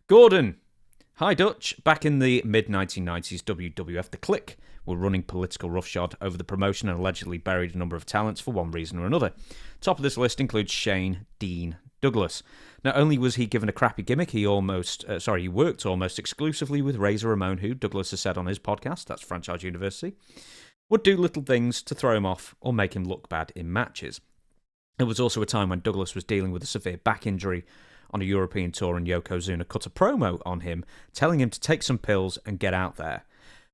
Gordon. Hi, Dutch. Back in the mid-1990s, WWF, the Kliq were running political roughshod over the promotion and allegedly buried a number of talents for one reason or another. Top of this list includes Shane Dean Douglas. Not only was he given a crappy gimmick, he worked almost exclusively with Razor Ramon, who, Douglas has said on his podcast, that's Franchise University, would do little things to throw him off or make him look bad in matches. It was also a time when Douglas was dealing with a severe back injury on a European tour, and Yokozuna cut a promo on him, telling him to take some pills and get out there.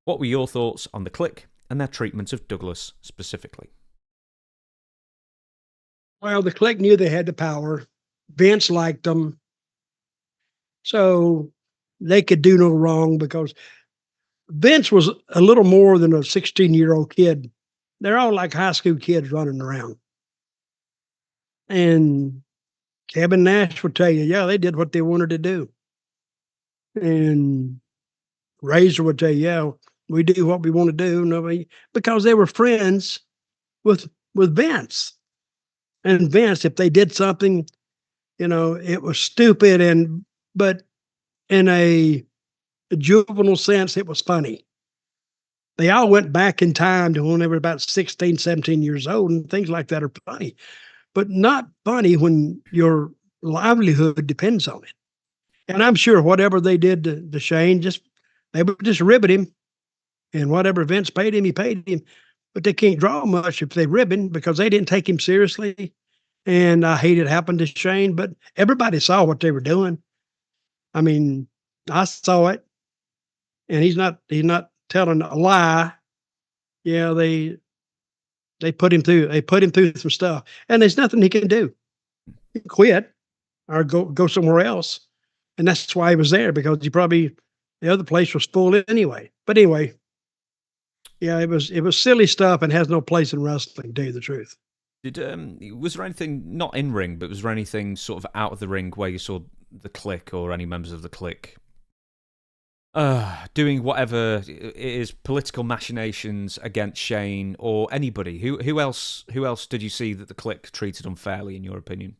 What were your thoughts on the Kliq and their treatment of Douglas specifically? Well, the Kliq knew they had the power. Vince liked them. So they could do no wrong because Vince was a little more than a 16-year-old kid. They're all like high school kids running around. And Kevin Nash would tell you, yeah, they did what they wanted to do. And Razor would tell you, yeah, we do what we want to do. Nobody, because they were friends with Vince. And Vince, if they did something, it was stupid, but in a juvenile sense, it was funny. They all went back in time to when they were about 16, 17 years old, and things like that are funny. But not funny when your livelihood depends on it. And I'm sure whatever they did to Shane, they would just ribbon him. And whatever Vince paid him, he paid him. But they can't draw much if they ribbon because they didn't take him seriously. And I hate it happened to Shane, but everybody saw what they were doing. I mean, I saw it. And he's not telling a lie. Yeah, they put him through some stuff, and there's nothing he can do. He can quit or go somewhere else, and that's why he was there, because the other place was full anyway. But anyway, yeah, it was silly stuff and has no place in wrestling, to tell you the truth. Was there anything not in ring, but was there anything sort of out of the ring where you saw the Kliq or any members of the Kliq doing whatever it is, political machinations against Shane or anybody? Who else did you see that the Kliq treated unfairly, in your opinion?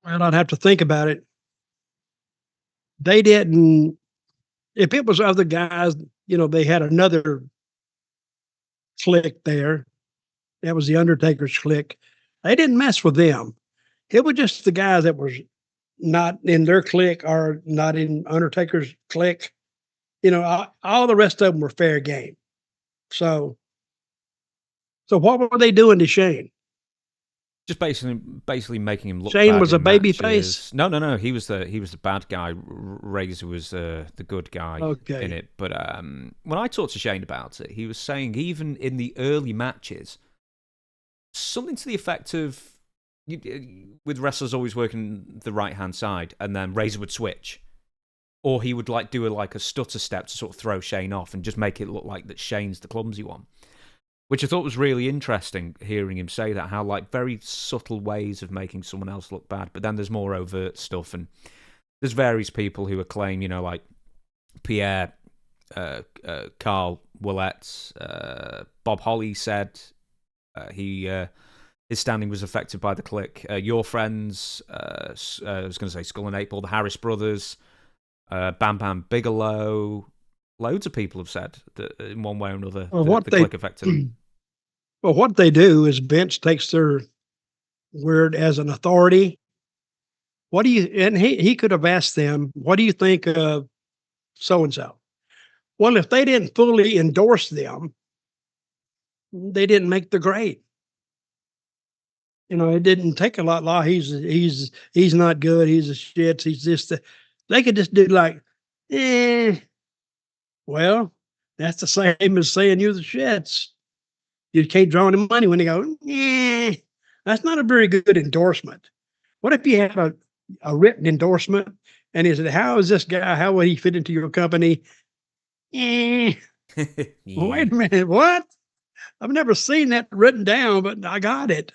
Well, I'd have to think about it. They didn't. If it was other guys, they had another Kliq there. That was the Undertaker's Kliq. They didn't mess with them. It was just the guys that was not in their Kliq or not in Undertaker's Kliq. All the rest of them were fair game. So what were they doing to Shane? Just basically making him look. Shane bad was a in baby matches. face. No. He was the bad guy. Razor was the good guy in it. But when I talked to Shane about it, he was saying even in the early matches, something to the effect of, with wrestlers always working the right hand side, and then Razor would switch, or he would do a stutter step to sort of throw Shane off and just make it look like that Shane's the clumsy one, which I thought was really interesting, hearing him say that, how very subtle ways of making someone else look bad. But then there's more overt stuff, and there's various people who acclaim, like Pierre, Carl Willett, Bob Holly said his standing was affected by the Kliq. Your friends, I was going to say Skull and Eight Ball, the Harris brothers, Bam Bam Bigelow. Loads of people have said that in one way or another, the Kliq affected them. Well, what they do is Vince takes their word as an authority. And he could have asked them, what do you think of so-and-so? Well, if they didn't fully endorse them, they didn't make the grade. It didn't take a lot. He's not good. He's a shit. He's just. They could just do well, that's the same as saying you're the shits. You can't draw any money when they go. That's not a very good endorsement. What if you had a written endorsement and he said, "How is this guy? How would he fit into your company?" Yeah. Wait a minute, what? I've never seen that written down, but I got it.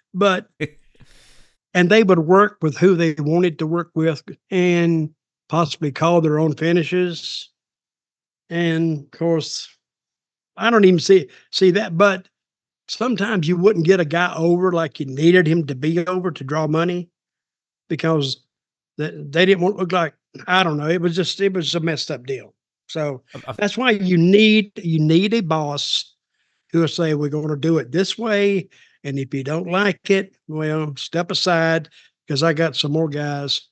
And they would work with who they wanted to work with and possibly call their own finishes. And of course, I don't even see that, but sometimes you wouldn't get a guy over like you needed him to be over to draw money, because that they didn't want to look like, I don't know. It was a messed up deal. So that's why you need a boss who will say, we're going to do it this way. And if you don't like it, well, step aside, because I got some more guys